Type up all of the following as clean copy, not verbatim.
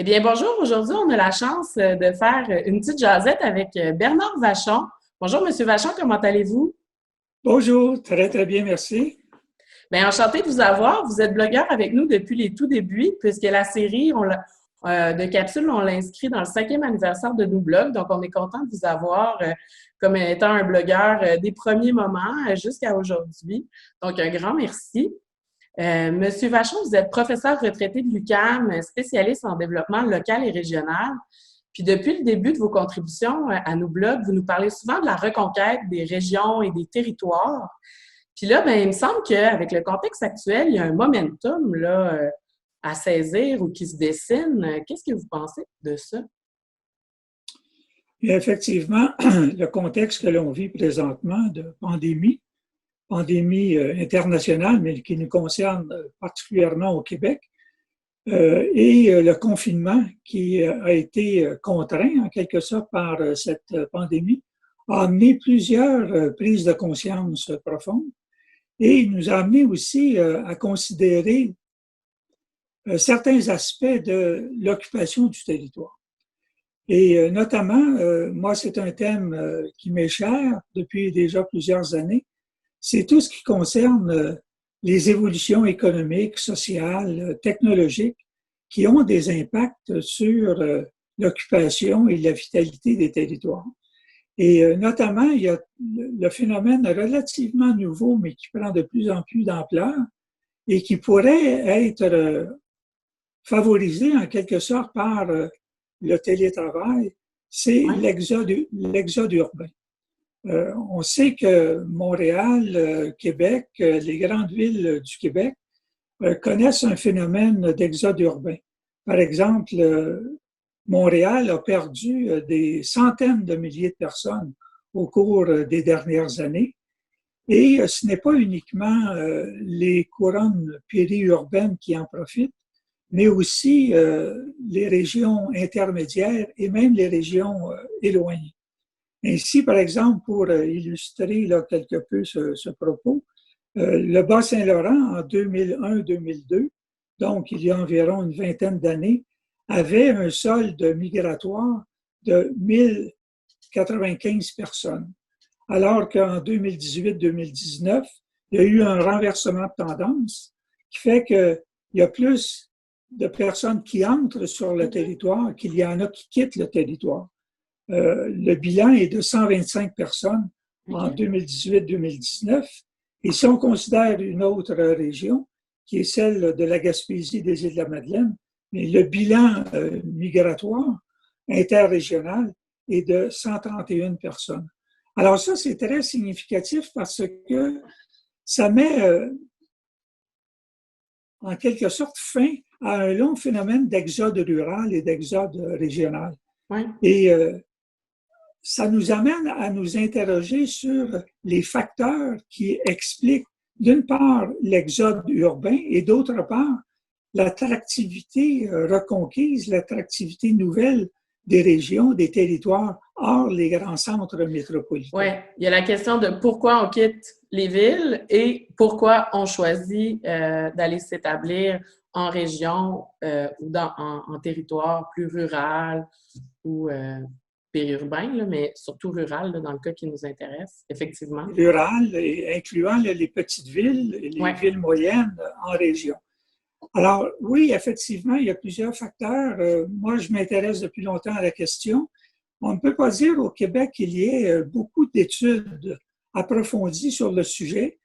bien, bonjour. Aujourd'hui, on a la chance de faire une petite jasette avec Bernard Vachon. Bonjour, Monsieur Vachon, comment allez-vous? Bonjour, très très bien, merci. Bien, enchanté de vous avoir. Vous êtes blogueur avec nous depuis les tout débuts, puisque la série de capsules, on l'a inscrit dans le 5e anniversaire de nos blogs. Donc, on est content de vous avoir comme étant un blogueur des premiers moments jusqu'à aujourd'hui. Donc, un grand merci. Monsieur Vachon, vous êtes professeur retraité de l'UQAM, spécialiste en développement local et régional. Puis depuis le début de vos contributions à nos blogs, vous nous parlez souvent de la reconquête des régions et des territoires. Puis là, ben, il me semble qu'avec le contexte actuel, il y a un momentum là, à saisir ou qui se dessine. Qu'est-ce que vous pensez de ça? Et effectivement, le contexte que l'on vit présentement de pandémie internationale, mais qui nous concerne particulièrement au Québec, et le confinement qui a été contraint en quelque sorte par cette pandémie, a amené plusieurs prises de conscience profondes et il nous a amené aussi à considérer certains aspects de l'occupation du territoire. Et notamment, moi, c'est un thème qui m'est cher depuis déjà plusieurs années. C'est tout ce qui concerne les évolutions économiques, sociales, technologiques qui ont des impacts sur l'occupation et la vitalité des territoires. Et notamment, il y a le phénomène relativement nouveau, mais qui prend de plus en plus d'ampleur et qui pourrait être favorisé en quelque sorte par le télétravail, c'est Ouais. l'exode urbain. On sait que Montréal, Québec, les grandes villes du Québec connaissent un phénomène d'exode urbain. Par exemple, Montréal a perdu des centaines de milliers de personnes au cours des dernières années. Et ce n'est pas uniquement les couronnes périurbaines qui en profitent, mais aussi les régions intermédiaires et même les régions éloignées. Ainsi, par exemple, pour illustrer là, quelque peu ce propos, le Bas-Saint-Laurent en 2001-2002, donc il y a environ une vingtaine d'années, avait un solde migratoire de 1095 personnes, alors qu'en 2018-2019, il y a eu un renversement de tendance qui fait qu'il y a plus de personnes qui entrent sur le territoire qu'il y en a qui quittent le territoire. Le bilan est de 125 personnes en OK. 2018-2019. Et si on considère une autre région, qui est celle de la Gaspésie des Îles-de-la-Madeleine, mais le bilan migratoire interrégional est de 131 personnes. Alors ça, c'est très significatif parce que ça met en quelque sorte fin à un long phénomène d'exode rural et d'exode régional. Ouais. Et ça nous amène à nous interroger sur les facteurs qui expliquent, d'une part, l'exode urbain et d'autre part, l'attractivité reconquise, l'attractivité nouvelle des régions, des territoires hors les grands centres Oui, métropolitains. il y a la question de pourquoi on quitte les villes et pourquoi on choisit d'aller s'établir en région ou en territoire plus rural ou périurbain, là, mais surtout rural là, dans le cas qui nous intéresse, effectivement. Rurales, incluant les petites villes et Oui, les villes moyennes en région. Alors, oui, effectivement, il y a plusieurs facteurs. Moi, je m'intéresse depuis longtemps à la question. On ne peut pas dire au Québec qu'il y ait beaucoup d'études approfondies sur le sujet.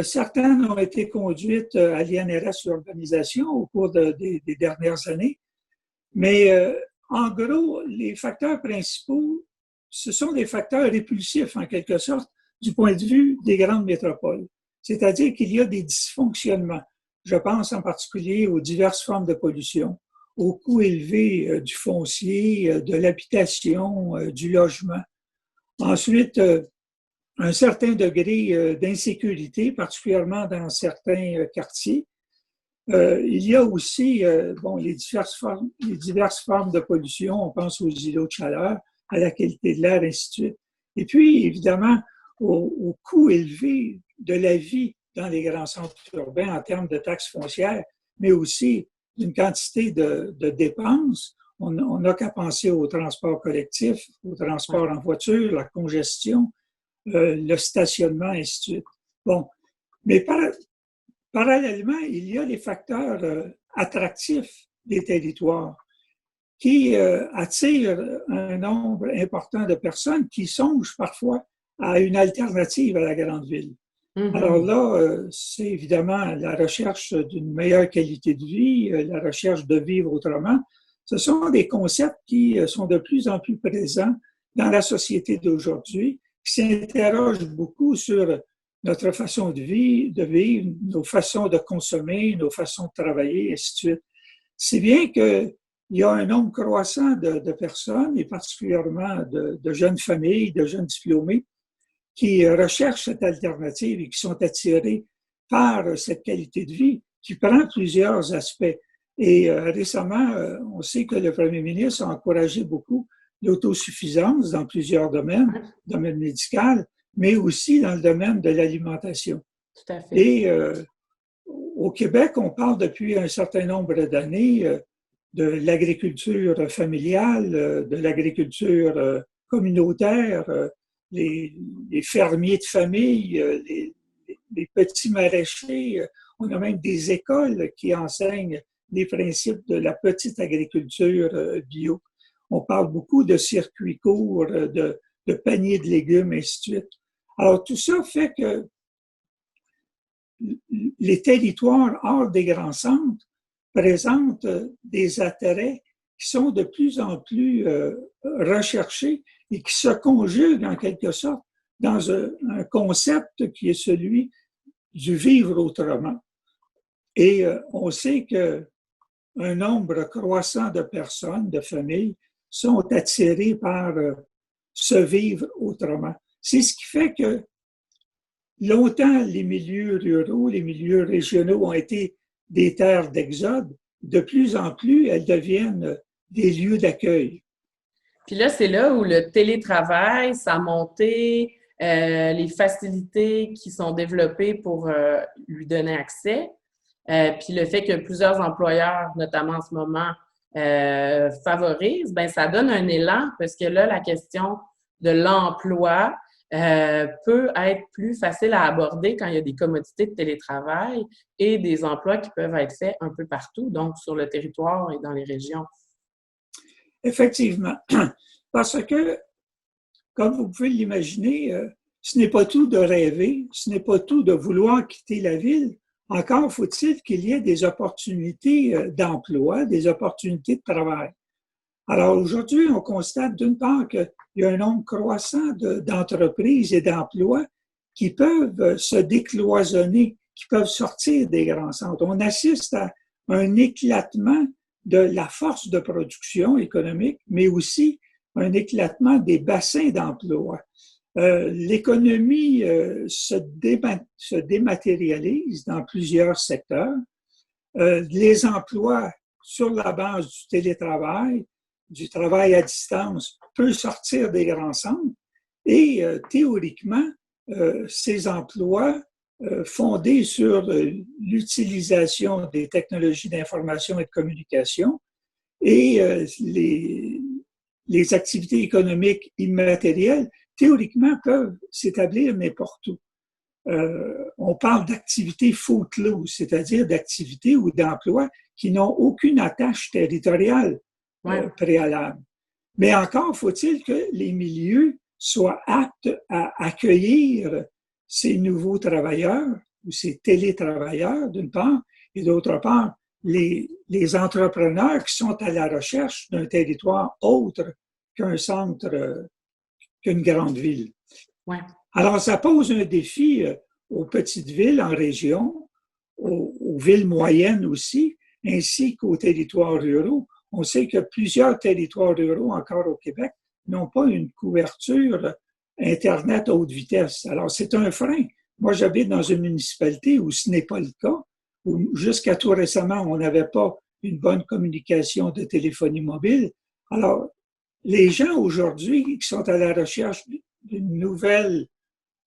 Certaines ont été conduites à l'INRS Urbanisation au cours des dernières années. Mais en gros, les facteurs principaux, ce sont des facteurs répulsifs, en quelque sorte, du point de vue des grandes métropoles. C'est-à-dire qu'il y a des dysfonctionnements. Je pense en particulier aux diverses formes de pollution, aux coûts élevés du foncier, de l'habitation, du logement. Ensuite, un certain degré d'insécurité, particulièrement dans certains quartiers. Il y a aussi bon, les diverses formes de pollution. On pense aux îlots de chaleur, à la qualité de l'air, ainsi de suite. Et puis, évidemment, au coût élevé de la vie dans les grands centres urbains en termes de taxes foncières, mais aussi d'une quantité de dépenses. On n'a qu'à penser au transport collectif, au transport en voiture, la congestion, le stationnement, et ainsi de suite. Bon, mais parallèlement, il y a les facteurs attractifs des territoires qui attirent un nombre important de personnes qui songent parfois à une alternative à la grande ville. Alors là, c'est évidemment la recherche d'une meilleure qualité de vie, la recherche de vivre autrement. Ce sont des concepts qui sont de plus en plus présents dans la société d'aujourd'hui, qui s'interrogent beaucoup sur notre façon de vivre, nos façons de consommer, nos façons de travailler, et ainsi de suite. Si bien qu'il y a un nombre croissant de personnes, et particulièrement de jeunes familles, de jeunes diplômés, qui recherchent cette alternative et qui sont attirés par cette qualité de vie qui prend plusieurs aspects. Et récemment, on sait que le premier ministre a encouragé beaucoup l'autosuffisance dans plusieurs domaines, domaine médical, mais aussi dans le domaine de l'alimentation. Tout à fait. Et au Québec, on parle depuis un certain nombre d'années de l'agriculture familiale, de l'agriculture communautaire, les fermiers de famille, les petits maraîchers. On a même des écoles qui enseignent les principes de la petite agriculture bio. On parle beaucoup de circuits courts, de paniers de légumes, et ainsi de suite. Alors, tout ça fait que les territoires hors des grands centres présentent des attraits qui sont de plus en plus recherchés et qui se conjuguent en quelque sorte dans un concept qui est celui du vivre autrement. Et on sait qu'un nombre croissant de personnes, de familles, sont attirées par ce vivre autrement. C'est ce qui fait que longtemps, les milieux ruraux, les milieux régionaux ont été des terres d'exode. De plus en plus, elles deviennent des lieux d'accueil. Puis là, c'est là où le télétravail, sa montée, les facilités qui sont développées pour lui donner accès, puis le fait que plusieurs employeurs, notamment en ce moment, favorisent, ben ça donne un élan parce que là, la question de l'emploi peut être plus facile à aborder quand il y a des commodités de télétravail et des emplois qui peuvent être faits un peu partout, donc sur le territoire et dans les régions. Effectivement, parce que, comme vous pouvez l'imaginer, ce n'est pas tout de rêver, ce n'est pas tout de vouloir quitter la ville. Encore faut-il qu'il y ait des opportunités d'emploi, des opportunités de travail. Alors aujourd'hui, on constate d'une part qu'il y a un nombre croissant d'entreprises et d'emplois qui peuvent se décloisonner, qui peuvent sortir des grands centres. On assiste à un éclatement de la force de production économique, mais aussi un éclatement des bassins d'emploi. L'économie se dématérialise dans plusieurs secteurs. Les emplois sur la base du télétravail, du travail à distance, peuvent sortir des grands centres et théoriquement, ces emplois fondés sur l'utilisation des technologies d'information et de communication et les activités économiques immatérielles, théoriquement, peuvent s'établir n'importe où. On parle d'activités footloose, c'est-à-dire d'activités ou d'emplois qui n'ont aucune attache territoriale préalable. Mais encore faut-il que les milieux soient aptes à accueillir ces nouveaux travailleurs ou ces télétravailleurs, d'une part, et d'autre part, les entrepreneurs qui sont à la recherche d'un territoire autre qu'un centre, qu'une grande ville. Ouais. Alors, ça pose un défi aux petites villes en région, aux villes moyennes aussi, ainsi qu'aux territoires ruraux. On sait que plusieurs territoires ruraux, encore au Québec, n'ont pas une couverture Internet à haute vitesse. Alors, c'est un frein. Moi, j'habite dans une municipalité où ce n'est pas le cas, où jusqu'à tout récemment, on n'avait pas une bonne communication de téléphonie mobile. Alors, les gens aujourd'hui qui sont à la recherche d'une nouvelle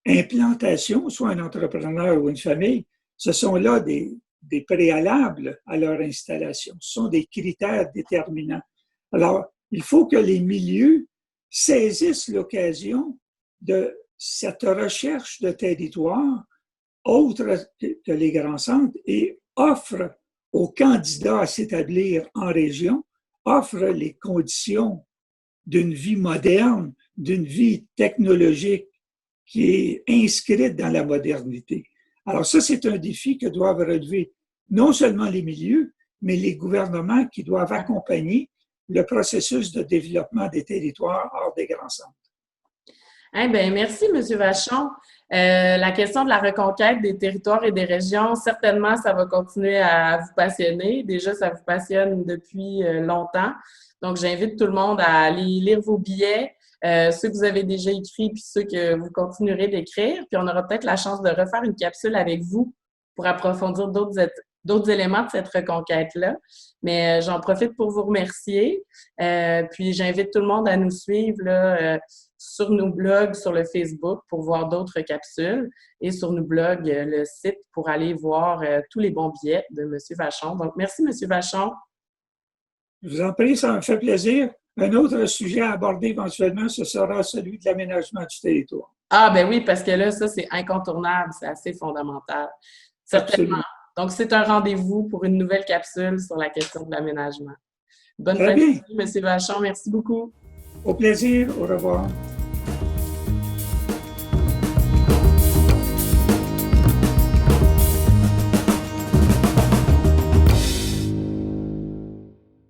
implantation, soit un entrepreneur ou une famille, ce sont là des des préalables à leur installation. Ce sont des critères déterminants. Alors, il faut que les milieux saisissent l'occasion de cette recherche de territoire autre que les grands centres et offrent aux candidats à s'établir en région, offrent les conditions d'une vie moderne, d'une vie technologique qui est inscrite dans la modernité. Alors ça, c'est un défi que doivent relever non seulement les milieux, mais les gouvernements qui doivent accompagner le processus de développement des territoires hors des grands centres. Eh bien, merci, M. Vachon. La question de la reconquête des territoires et des régions, certainement, ça va continuer à vous passionner. Déjà, ça vous passionne depuis longtemps. Donc, j'invite tout le monde à aller lire vos billets, ceux que vous avez déjà écrits puis ceux que vous continuerez d'écrire. Puis, on aura peut-être la chance de refaire une capsule avec vous pour approfondir d'autres éléments de cette reconquête-là. Mais j'en profite pour vous remercier. Puis, j'invite tout le monde à nous suivre là, sur nos blogs, sur le Facebook pour voir d'autres capsules et sur nos blogs, le site pour aller voir tous les bons billets de M. Vachon. Donc, merci, M. Vachon. Je vous en prie, ça me fait plaisir. Un autre sujet à aborder éventuellement, ce sera celui de l'aménagement du territoire. Ah, ben oui, parce que là, ça, c'est incontournable, c'est assez fondamental. Certainement. Absolument. Donc, c'est un rendez-vous pour une nouvelle capsule sur la question de l'aménagement. Bonne Très fin de bien. journée, M. Vachon. Merci beaucoup. Au plaisir. Au revoir.